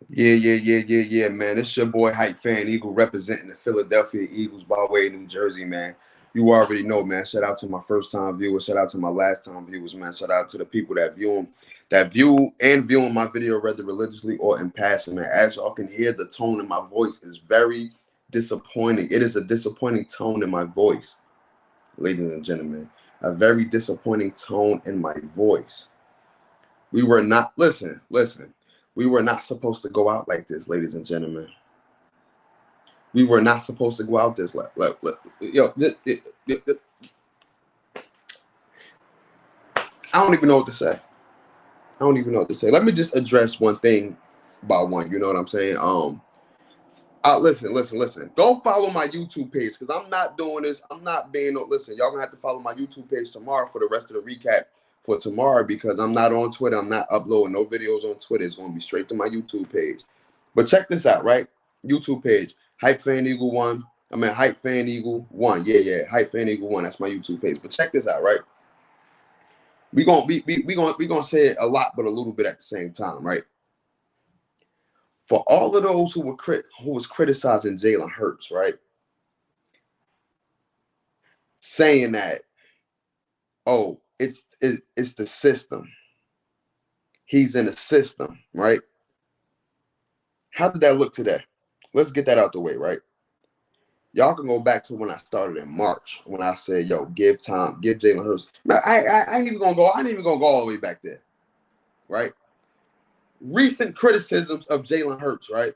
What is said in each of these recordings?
Yeah, man. It's your boy Hype Fan Eagle representing the Philadelphia Eagles by way of New Jersey, man. You already know, man. Shout out to my first time viewers. Shout out to my last time viewers, man. Shout out to the people that view and viewing my video rather religiously or in passing, man. As y'all can hear, the tone in my voice is very disappointing. It is a disappointing tone in my voice, ladies and gentlemen. A very disappointing tone in my voice. We were not listen. We were not supposed to go out like this, ladies and gentlemen. We were not supposed to go out this yo. I don't even know what to say. I don't even know what to say. Let me just address one thing by one. You know what I'm saying? Listen. Don't follow my YouTube page because I'm not doing this. I'm not being no. Listen, y'all gonna have to follow my YouTube page tomorrow for the rest of the recap for tomorrow because I'm not on Twitter. I'm not uploading no videos on Twitter. It's gonna be straight to my YouTube page. But check this out, right? YouTube page, Hype Fan Eagle 1. I mean Hype Fan Eagle 1. Yeah, Hype Fan Eagle 1. That's my YouTube page. But check this out, right? We gonna say a lot, but a little bit at the same time, right? For all of those who was criticizing Jalen Hurts, right? Saying that, oh, it's the system. He's in the system, right? How did that look today? Let's get that out the way, right? Y'all can go back to when I started in March when I said, "Yo, give Jalen Hurts." I ain't even gonna go. I ain't even gonna go all the way back there, right? Recent criticisms of Jalen Hurts, right?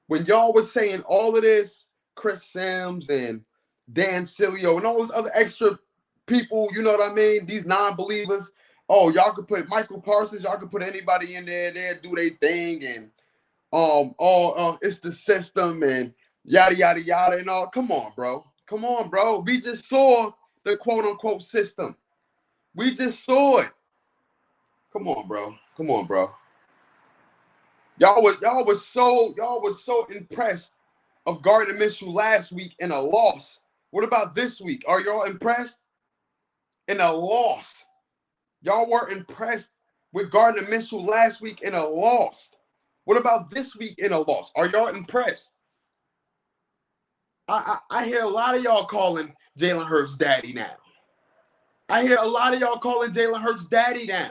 When y'all was saying all of this, Chris Sims and Dan Sileo and all those other extra people, you know what I mean? These non-believers. Oh, y'all could put Michael Parsons, y'all could put anybody in there, they'll do their thing, and it's the system and yada yada yada and all. Come on, bro. Come on, bro. We just saw the quote unquote system. We just saw it. Come on, bro. Come on, bro. Y'all was so impressed of Gardner Minshew last week in a loss. What about this week? Are y'all impressed? In a loss. Y'all were impressed with Gardner Minshew last week in a loss. What about this week in a loss? Are y'all impressed? I hear a lot of y'all calling Jalen Hurts daddy now. I hear a lot of y'all calling Jalen Hurts daddy now.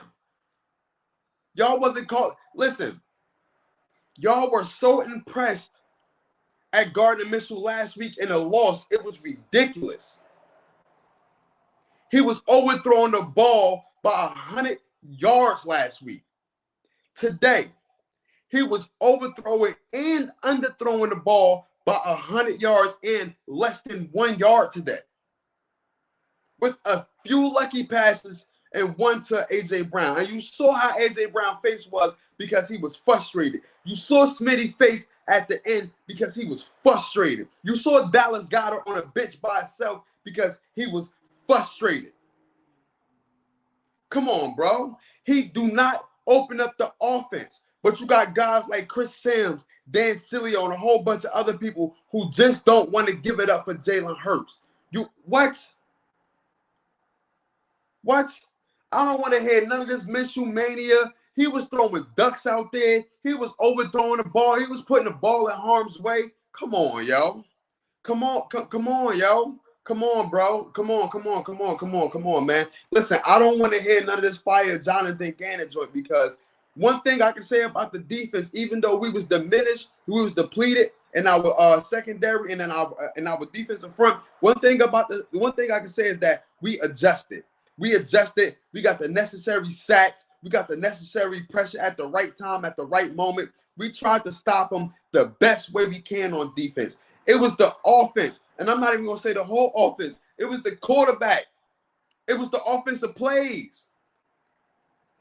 Y'all wasn't called. Listen, y'all were so impressed at Gardner Minshew last week in a loss. It was ridiculous. He was overthrowing the ball by 100 yards last week. Today, he was overthrowing and underthrowing the ball by 100 yards in less than 1 yard today. With a few lucky passes and one to A.J. Brown. And you saw how A.J. Brown's face was because he was frustrated. You saw Smitty's face at the end because he was frustrated. You saw Dallas Goedert on a bench by himself because he was frustrated. Come on, bro. He do not open up the offense. But you got guys like Chris Sims, Dan Sileo, and a whole bunch of other people who just don't want to give it up for Jalen Hurts. What? I don't want to hear none of this Minshew mania. He was throwing ducks out there. He was overthrowing the ball. He was putting the ball in harm's way. Come on, yo. Come on, yo. Come on, bro. Come on, man. Listen, I don't want to hear none of this fire Jonathan Gannon joint because one thing I can say about the defense, even though we was diminished, we was depleted in our secondary and in our defensive front. One thing I can say is that we adjusted. We adjusted. We got the necessary sacks. We got the necessary pressure at the right time, at the right moment. We tried to stop them the best way we can on defense. It was the offense. And I'm not even going to say the whole offense. It was the quarterback. It was the offensive plays.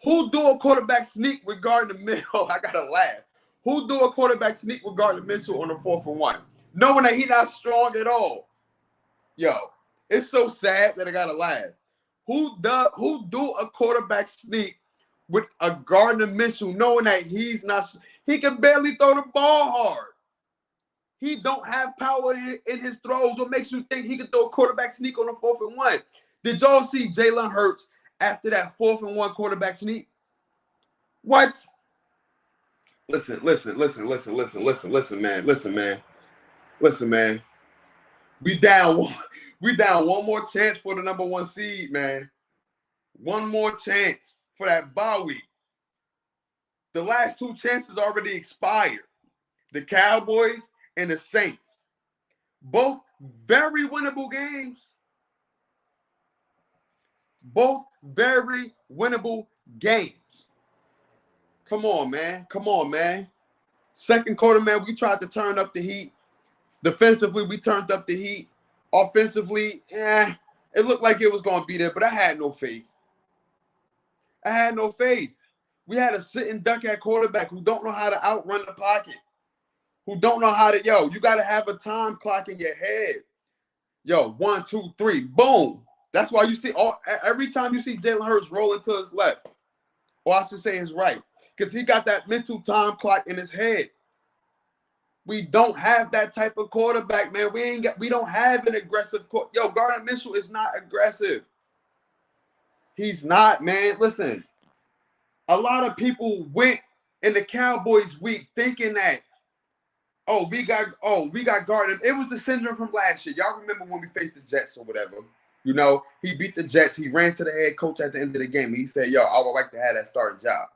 Who do a quarterback sneak with Gardner Minshew? I got to laugh. Who do a quarterback sneak with Gardner Minshew on the 4th and 1? Knowing that he's not strong at all. Yo, it's so sad that I got to laugh. Who do a quarterback sneak with a Gardner Minshew knowing that he can barely throw the ball hard? He don't have power in his throws. What makes you think he can throw a quarterback sneak on the 4th and 1? Did y'all see Jalen Hurts after that 4th and 1 quarterback sneak? What? Listen, man. Listen, man. We down one more chance for the number 1 seed, man. One more chance for that bye week. The last 2 chances already expired. The Cowboys and the Saints. Both very winnable games. Both very winnable games. Come on, man. Second quarter, man, we tried to turn up the heat. Defensively, we turned up the heat. Offensively, it looked like it was going to be there, but I had no faith. We had a sitting duck at quarterback who don't know how to outrun the pocket, who don't know how to, you got to have a time clock in your head. 1, 2, 3, boom. That's why you see every time you see Jalen Hurts rolling to his left, or I should say his right, because he got that mental time clock in his head. We don't have that type of quarterback, man. We don't have an aggressive Gardner Minshew is not aggressive. He's not, man. Listen, a lot of people went in the Cowboys week thinking that, we got Gardner. It was the syndrome from last year. Y'all remember when we faced the Jets or whatever? He beat the Jets. He ran to the head coach at the end of the game. He said, I would like to have that starting job.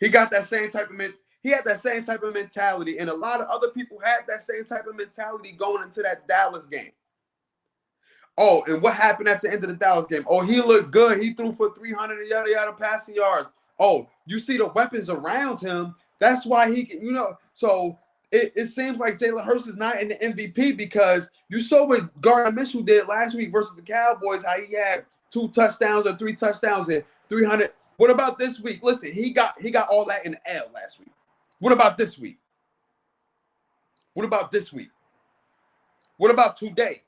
He got that same type of He had that same type of mentality, and a lot of other people had that same type of mentality going into that Dallas game. And what happened at the end of the Dallas game? He looked good. He threw for 300 and yada passing yards. You see the weapons around him. That's why he can, So it seems like Jalen Hurts is not in the MVP because you saw what Gardner Minshew did last week versus the Cowboys, how he had 2 touchdowns or 3 touchdowns and 300. What about this week? Listen, he got all that in the L last week. What about this week? What about today?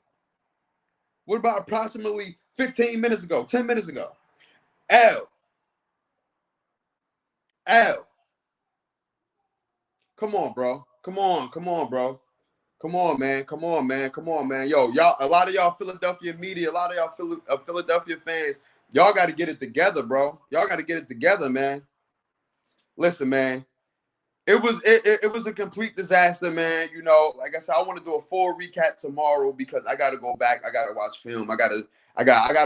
What about approximately 15 minutes ago, 10 minutes ago? L. Come on, bro. Come on, bro. Come on, man. Y'all, a lot of y'all Philadelphia media, a lot of y'all Philadelphia fans, y'all got to get it together, bro. Y'all got to get it together, man. Listen, man. It was a complete disaster, man. Like I said, I want to do a full recap tomorrow because I got to go back. I got to watch film. I got to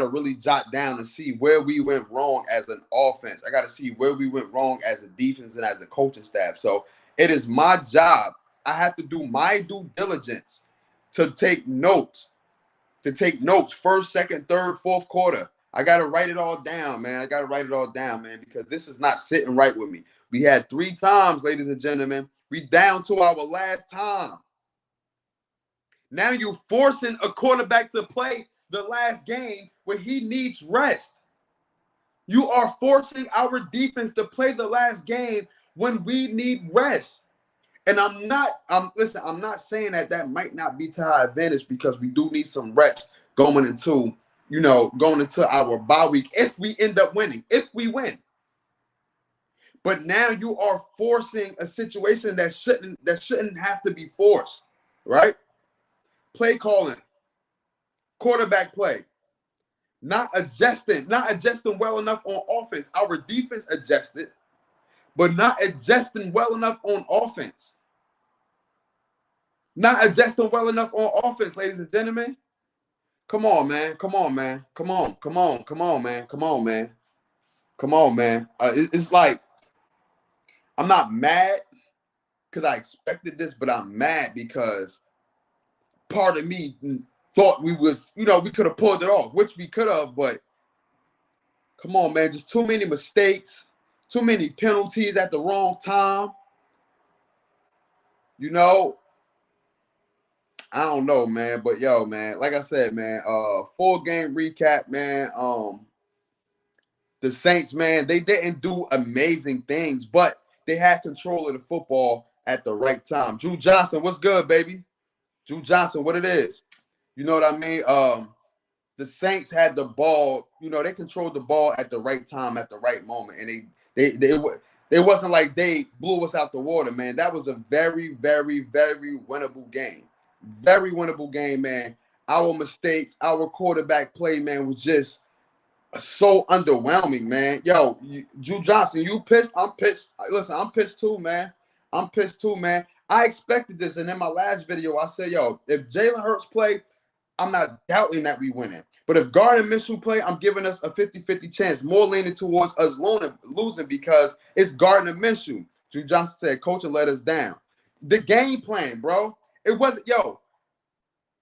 really jot down and see where we went wrong as an offense. I got to see where we went wrong as a defense and as a coaching staff. So it is my job. I have to do my due diligence to take notes. First, second, third, fourth quarter. I got to write it all down, man. Because this is not sitting right with me. We had 3 times, ladies and gentlemen. We down to our last time. Now you're forcing a quarterback to play the last game when he needs rest. You are forcing our defense to play the last game when we need rest. And I'm not saying that might not be to our advantage because we do need some reps going into our bye week if we end up winning, if we win. But now you are forcing a situation that shouldn't have to be forced, right? Play calling, quarterback play, not adjusting well enough on offense. Our defense adjusted, but not adjusting well enough on offense. Ladies and gentlemen. Come on, man. It's like I'm not mad because I expected this, but I'm mad because part of me thought we could have pulled it off, which we could have, but come on, man. Just too many mistakes, too many penalties at the wrong time. I don't know, man, but man, like I said, man, full game recap, man. The Saints, man, they didn't do amazing things, but they had control of the football at the right time. Drew Johnson, what's good, baby? Drew Johnson, what it is? You know what I mean? The Saints had the ball. They controlled the ball at the right time, at the right moment, and it wasn't like they blew us out the water, man. That was a very, very, very winnable game. Very winnable game, man. Our mistakes, our quarterback play, man, was just so underwhelming, man. Drew Johnson, you pissed? I'm pissed. Listen, I'm pissed too, man. I'm pissed too, man. I expected this, and in my last video, I said, yo, if Jalen Hurts play, I'm not doubting that we winning. But if Gardner Minshew play, I'm giving us a 50-50 chance, more leaning towards us losing because it's Gardner Minshew. Drew Johnson said, coach let us down. The game plan, bro. It wasn't, yo,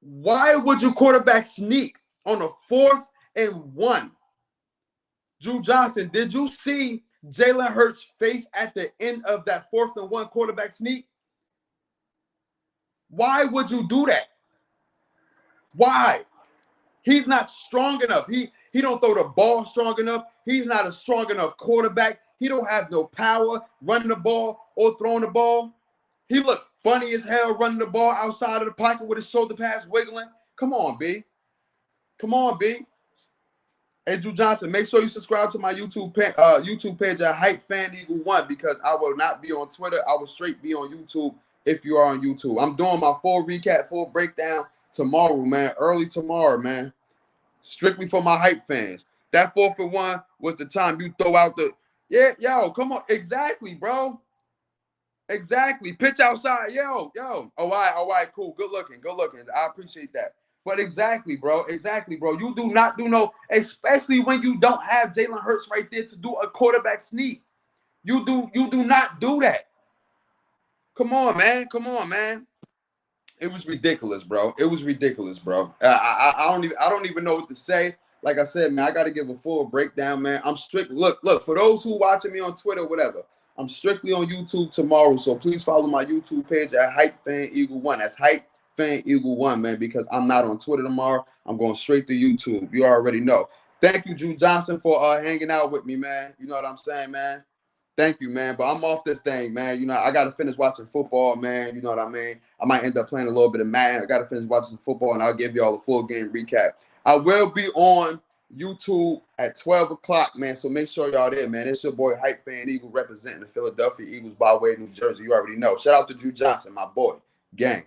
why would you quarterback sneak on a 4th and 1? Drew Johnson, did you see Jalen Hurts' face at the end of that 4th and 1 quarterback sneak? Why would you do that? Why? He's not strong enough. He don't throw the ball strong enough. He's not a strong enough quarterback. He don't have no power running the ball or throwing the ball. He looked funny as hell running the ball outside of the pocket with his shoulder pads wiggling. Come on, B. Come on, B. Hey, Drew Johnson, make sure you subscribe to my YouTube page at Hype Fan Eagle 1 because I will not be on Twitter. I will straight be on YouTube if you are on YouTube. I'm doing my full recap, full breakdown tomorrow, man. Early tomorrow, man. Strictly for my Hype fans. That 4th and 1 was the time you throw out the yo, come on. Exactly, bro. Exactly. Pitch outside. Yo. All right, cool. Good looking. I appreciate that. But exactly, bro. You do not do no, especially when you don't have Jalen Hurts right there to do a quarterback sneak. You do not do that. Come on, man. It was ridiculous, bro. I don't even know what to say. Like I said, man, I got to give a full breakdown, man. I'm strict. Look, for those who watching me on Twitter, whatever, I'm strictly on YouTube tomorrow. So please follow my YouTube page at Hype Fan Eagle 1. That's Hype Fan Eagle 1, man, because I'm not on Twitter tomorrow. I'm going straight to YouTube. You already know. Thank you, Drew Johnson, for hanging out with me, man. You know what I'm saying, man? Thank you, man. But I'm off this thing, man. You know, I got to finish watching football, man. You know what I mean? I might end up playing a little bit of Madden. I got to finish watching football, and I'll give you all a full game recap. I will be on YouTube at 12 o'clock, man. So make sure y'all there, man. It's your boy, Hype Fan Eagle, representing the Philadelphia Eagles by way of New Jersey. You already know. Shout out to Drew Johnson, my boy. Gang.